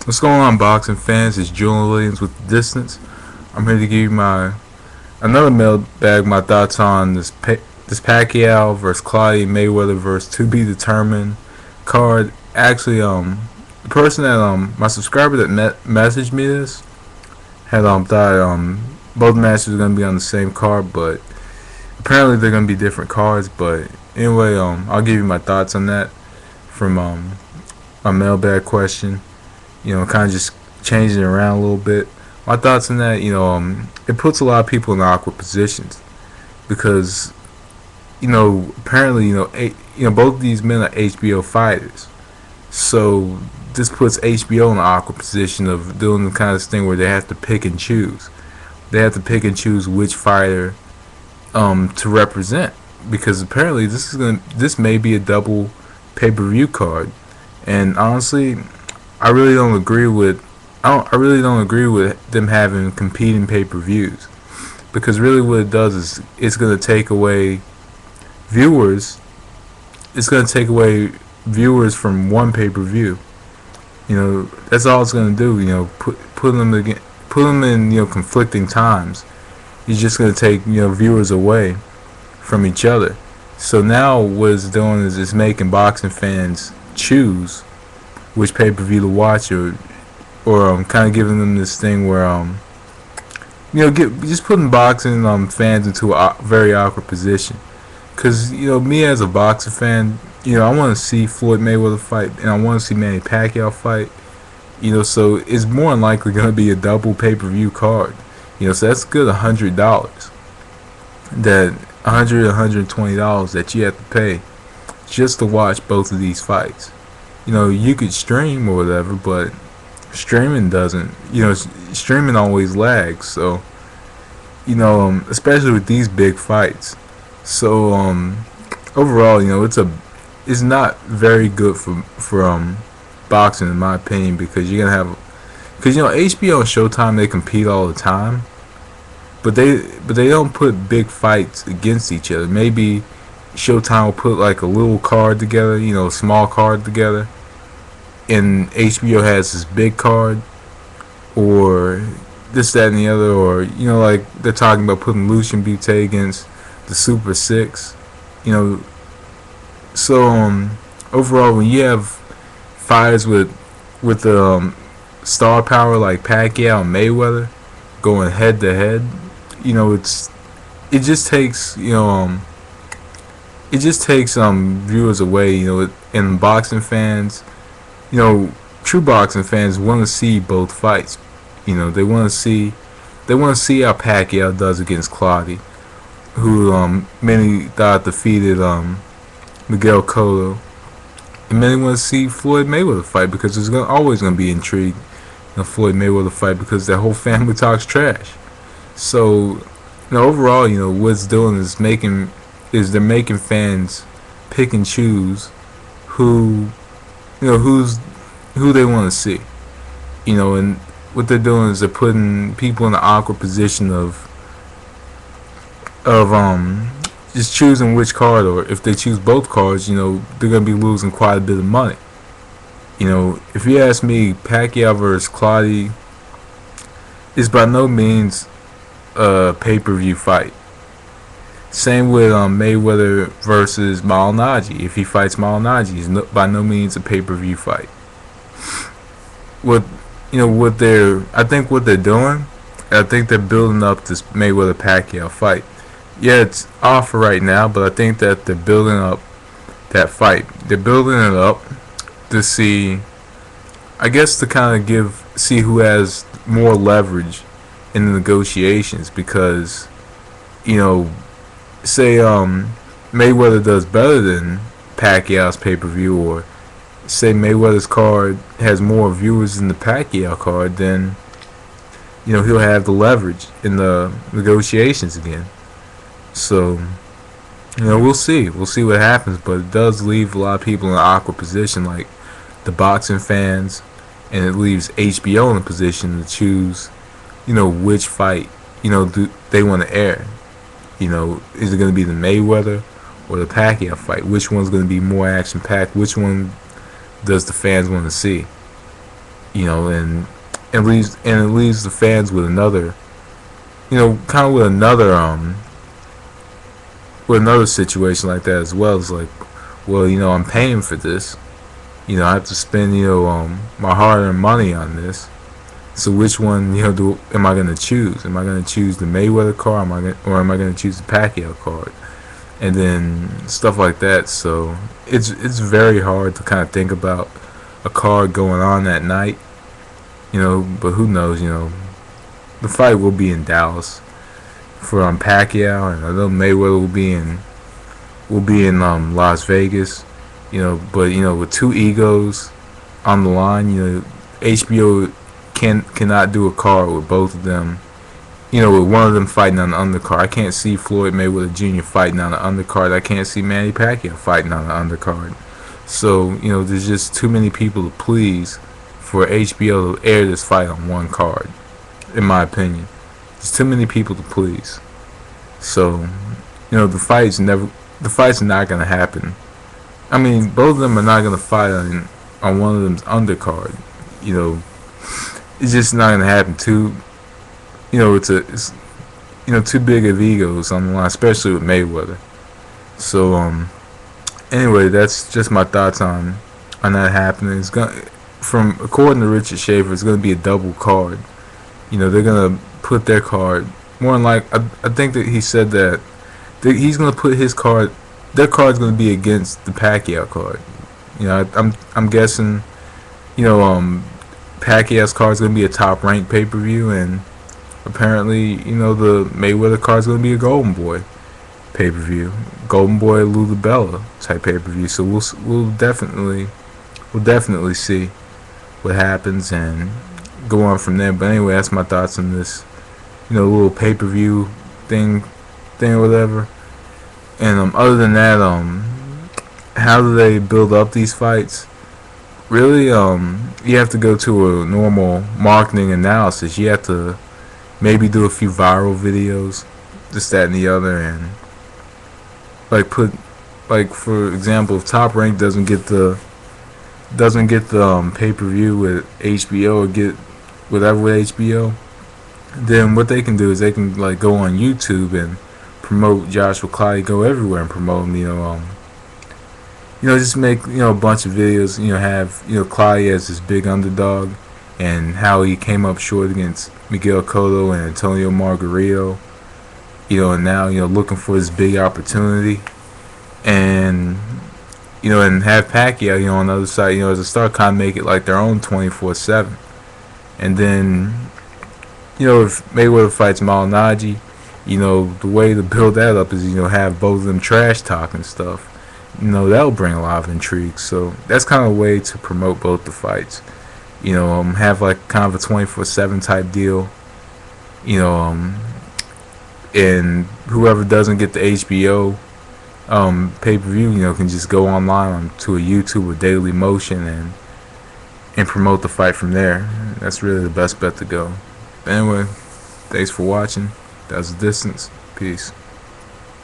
What's going on, boxing fans? It's Julian Williams with The Distance. I'm here to give you my another mailbag, my thoughts on this Pacquiao versus Claudia Mayweather versus to be determined card. Actually, the person that my subscriber that messaged me this had thought both matches were gonna be on the same card, but apparently they're gonna be different cards. But anyway, I'll give you my thoughts on that from a mailbag question. Kind of just changing it around a little bit. My thoughts on that, it puts a lot of people in awkward positions because, apparently, both of these men are HBO fighters. So this puts HBO in an awkward position of doing the kind of thing where they have to pick and choose. They have to pick and choose which fighter to represent because apparently this may be a double pay-per-view card, and honestly, I really don't agree with I really don't agree with them having competing pay-per-views because really what it does is it's going to take away viewers. It's going to take away viewers from one pay-per-view. That's all it's going to do. Put them in conflicting times. You're just going to take viewers away from each other. So now what it's doing is it's making boxing fans choose which pay-per-view to watch, or kind of giving them this thing where just putting boxing fans into a very awkward position. Cause me as a boxing fan, I want to see Floyd Mayweather fight, and I want to see Manny Pacquiao fight. So it's more than likely gonna be a double pay-per-view card. So that's good $100. That $120 that you have to pay just to watch both of these fights. You could stream or whatever, but streaming doesn't. Streaming always lags. So, especially with these big fights. So, overall, it's not very good for boxing in my opinion because you're gonna have, because HBO and Showtime, they compete all the time, but they don't put big fights against each other. Maybe Showtime will put like a little card together, a small card together, and HBO has this big card, or this, that, and the other, or like they're talking about putting Lucian Butte against the Super Six, So overall, when you have fighters with star power like Pacquiao and Mayweather going head to head, it just takes viewers away, and boxing fans, true boxing fans want to see both fights. They want to see how Pacquiao does against Claudia, who many thought defeated Miguel Cotto, and many want to see Floyd Mayweather fight because there's always going to be intrigue in a Floyd Mayweather fight because that whole family talks trash. So, overall, what it's doing is they're making fans pick and choose who who they want to see. And what they're doing is they're putting people in an awkward position of just choosing which card, or if they choose both cards, they're gonna be losing quite a bit of money. If you ask me, Pacquiao versus Claudia is by no means a pay-per-view fight. Same with Mayweather versus Malignaggi. If he fights Malignaggi, it's by no means a pay-per-view fight. I think what they're doing, I think they're building up this Mayweather Pacquiao fight. Yeah, it's off for right now, but I think that they're building up that fight. They're building it up to see, I guess, to kind of see who has more leverage in the negotiations, because say Mayweather does better than Pacquiao's pay-per-view, or say Mayweather's card has more viewers than the Pacquiao card, then he'll have the leverage in the negotiations again. So we'll see what happens, but it does leave a lot of people in an awkward position, like the boxing fans, and it leaves HBO in a position to choose which fight do they want to air. Is it going to be the Mayweather or the Pacquiao fight? Which one's going to be more action packed? Which one does the fans want to see? And it leaves the fans with another, kind of with another situation like that as well. It's like, well, I'm paying for this. I have to spend my hard-earned money on this. So which one am I gonna choose? Am I gonna choose the Mayweather card, or am I gonna choose the Pacquiao card? And then stuff like that. So it's very hard to kind of think about a card going on that night. But who knows? The fight will be in Dallas for Pacquiao, and I know Mayweather will be in Las Vegas. But with two egos on the line, HBO cannot do a card with both of them. With one of them fighting on the undercard. I can't see Floyd Mayweather Jr. fighting on the undercard. I can't see Manny Pacquiao fighting on the undercard. So, there's just too many people to please for HBO to air this fight on one card, in my opinion. There's too many people to please. So, the fight's not gonna happen. I mean, both of them are not gonna fight on one of them's undercard. It's just not gonna happen. It's too big of egos on the line, especially with Mayweather. So anyway, that's just my thoughts on that happening. According to Richard Schaefer, it's gonna be a double card. They're gonna put their card more than like I think that he said that he's gonna put his card. Their card's gonna be against the Pacquiao card. I'm guessing. Pacquiao's card's gonna be a top ranked pay-per-view, and apparently, the Mayweather card's gonna be a Golden Boy pay-per-view, Golden Boy Lou Bella type pay-per-view. So we'll definitely see what happens and go on from there. But anyway, that's my thoughts on this, little pay-per-view thing or whatever. And other than that, how do they build up these fights? Really, you have to go to a normal marketing analysis. You have to maybe do a few viral videos, this, that, and the other, and for example, if Top Rank doesn't get the pay-per-view with HBO or get whatever with HBO, then what they can do is they can go on YouTube and promote Joshua Clottey, go everywhere and promote him. Just make a bunch of videos. Have Clottey as this big underdog, and how he came up short against Miguel Cotto and Antonio Margarito. And now looking for this big opportunity, and and have Pacquiao on the other side. As a star, kind of make it like their own 24/7, and then if Mayweather fights Malignaggi, the way to build that up is have both of them trash talk and stuff. That'll bring a lot of intrigue. So that's kind of a way to promote both the fights. Have kind of a 24/7 type deal. And whoever doesn't get the HBO pay-per-view, can just go online to a YouTube or Daily Motion and promote the fight from there. That's really the best bet to go. But anyway, thanks for watching. That was The Distance. Peace.